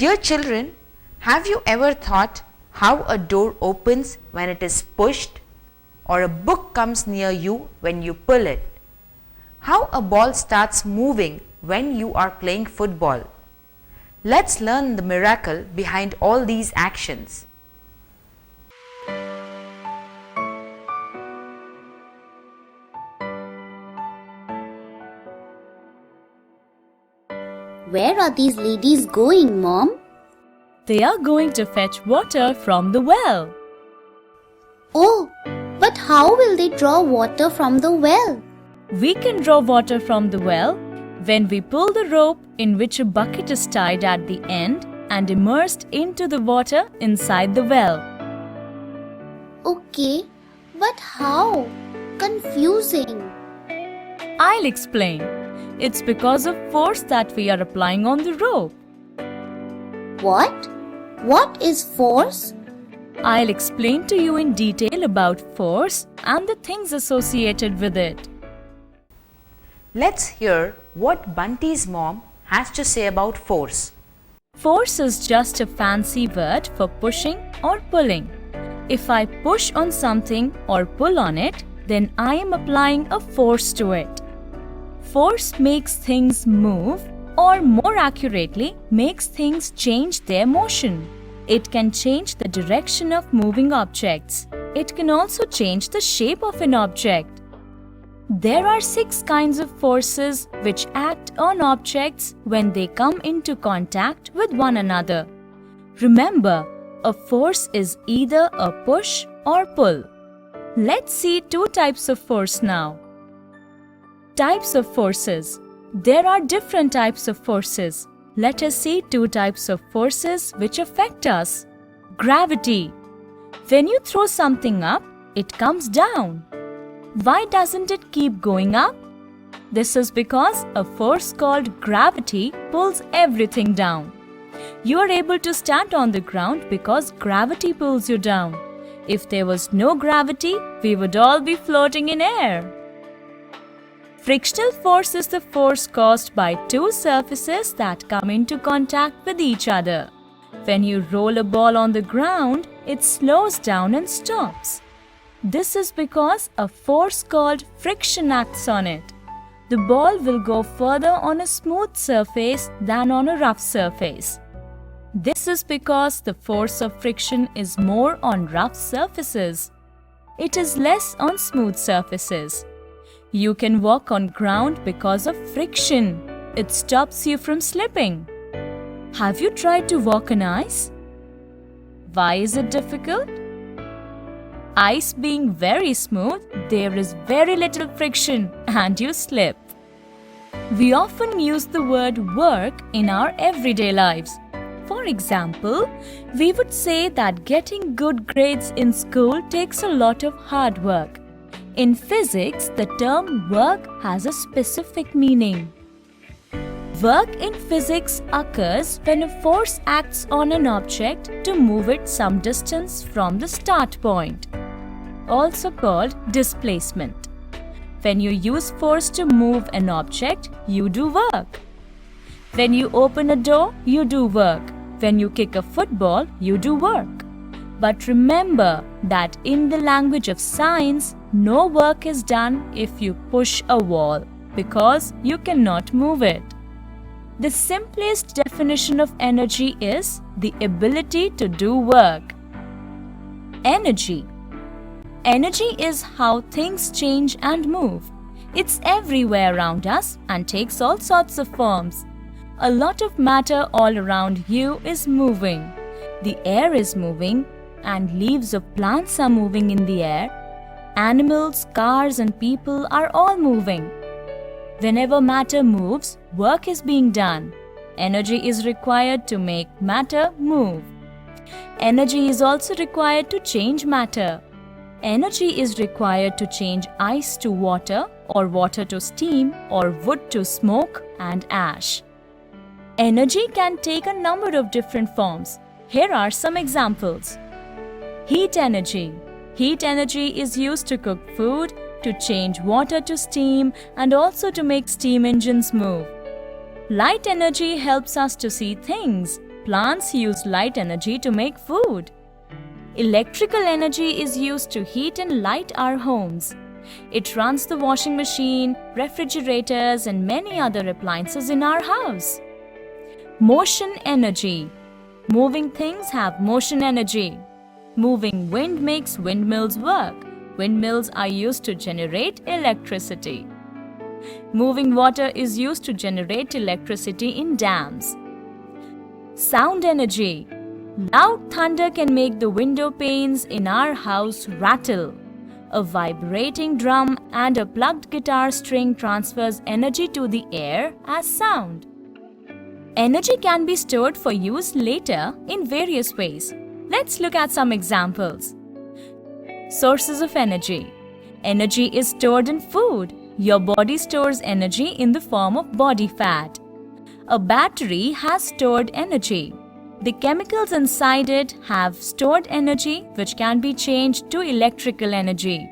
Dear children, have you ever thought how a door opens when it is pushed, or a book comes near you when you pull it? How a ball starts moving when you are playing football? Let's learn the miracle behind all these actions. Where are these ladies going, Mom? They are going to fetch water from the well. Oh, but how will they draw water from the well? We can draw water from the well when we pull the rope in which a bucket is tied at the end and immersed into the water inside the well. Okay, but how? Confusing. I'll explain. It's because of force that we are applying on the rope. What? What is force? I'll explain to you in detail about force and the things associated with it. Let's hear what Bunty's mom has to say about force. Force is just a fancy word for pushing or pulling. If I push on something or pull on it, then I am applying a force to it. Force makes things move, or more accurately, makes things change their motion. It can change the direction of moving objects. It can also change the shape of an object. There are 6 kinds of forces which act on objects when they come into contact with one another. Remember, a force is either a push or pull. Let's see 2 types of force now. Types of forces. There are different types of forces. Let us see 2 types of forces which affect us. Gravity. When you throw something up, it comes down. Why doesn't it keep going up? This is because a force called gravity pulls everything down. You are able to stand on the ground because gravity pulls you down. If there was no gravity, we would all be floating in air. Frictional force is the force caused by 2 surfaces that come into contact with each other. When you roll a ball on the ground, it slows down and stops. This is because a force called friction acts on it. The ball will go further on a smooth surface than on a rough surface. This is because the force of friction is more on rough surfaces. It is less on smooth surfaces. You can walk on ground because of friction. It stops you from slipping. Have you tried to walk on ice? Why is it difficult? Ice being very smooth, there is very little friction and you slip. We often use the word work in our everyday lives. For example, we would say that getting good grades in school takes a lot of hard work. In physics, the term work has a specific meaning. Work in physics occurs when a force acts on an object to move it some distance from the start point, also called displacement. When you use force to move an object, you do work. When you open a door, you do work. When you kick a football, you do work. But remember that in the language of science, no work is done if you push a wall because you cannot move it. The simplest definition of energy is the ability to do work. Energy. Energy is how things change and move. It's everywhere around us and takes all sorts of forms. A lot of matter all around you is moving. The air is moving and leaves of plants are moving in the air. Animals, cars and people are all moving. Whenever matter moves, work is being done. Energy is required to make matter move. Energy is also required to change matter. Energy is required to change ice to water or water to steam or wood to smoke and ash. Energy can take a number of different forms. Here are some examples. Heat energy. Heat energy is used to cook food, to change water to steam, and also to make steam engines move. Light energy helps us to see things. Plants use light energy to make food. Electrical energy is used to heat and light our homes. It runs the washing machine, refrigerators, and many other appliances in our house. Motion energy. Moving things have motion energy. Moving wind makes windmills work. Windmills are used to generate electricity. Moving water is used to generate electricity in dams. Sound energy. Loud thunder can make the window panes in our house rattle. A vibrating drum and a plucked guitar string transfers energy to the air as sound. Energy can be stored for use later in various ways. Let's look at some examples. Sources of energy. Energy is stored in food. Your body stores energy in the form of body fat. A battery has stored energy. The chemicals inside it have stored energy which can be changed to electrical energy.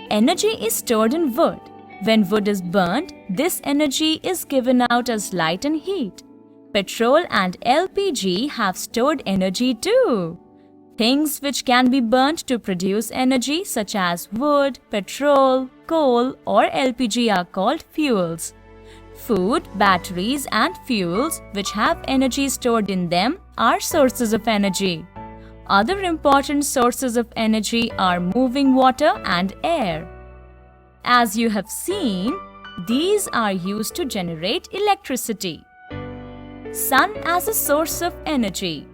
Energy is stored in wood. When wood is burnt, this energy is given out as light and heat. Petrol and LPG have stored energy too. Things which can be burnt to produce energy such as wood, petrol, coal or LPG are called fuels. Food, batteries and fuels which have energy stored in them are sources of energy. Other important sources of energy are moving water and air. As you have seen, these are used to generate electricity. Sun as a source of energy.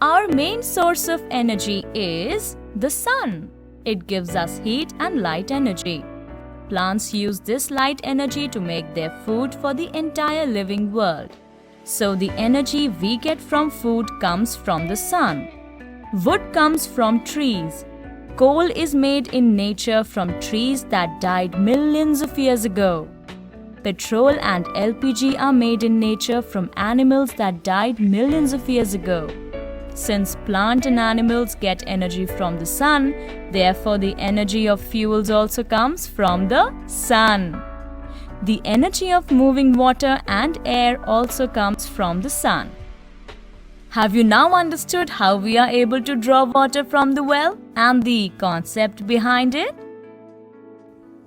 Our main source of energy is the sun. It gives us heat and light energy. Plants use this light energy to make their food for the entire living world. So the energy we get from food comes from the sun. Wood comes from trees. Coal is made in nature from trees that died millions of years ago. Petrol and LPG are made in nature from animals that died millions of years ago. Since plant and animals get energy from the sun, therefore the energy of fuels also comes from the sun. The energy of moving water and air also comes from the sun. Have you now understood how we are able to draw water from the well and the concept behind it?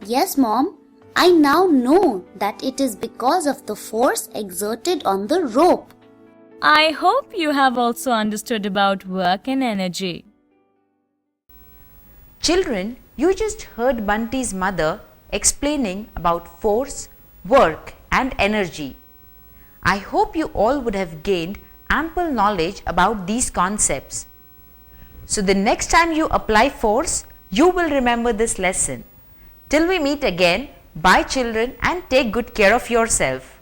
Yes, Mom. I now know that it is because of the force exerted on the rope. I hope you have also understood about work and energy. Children, you just heard Bunty's mother explaining about force, work and energy. I hope you all would have gained ample knowledge about these concepts. So the next time you apply force, you will remember this lesson. Till we meet again, bye children and take good care of yourself.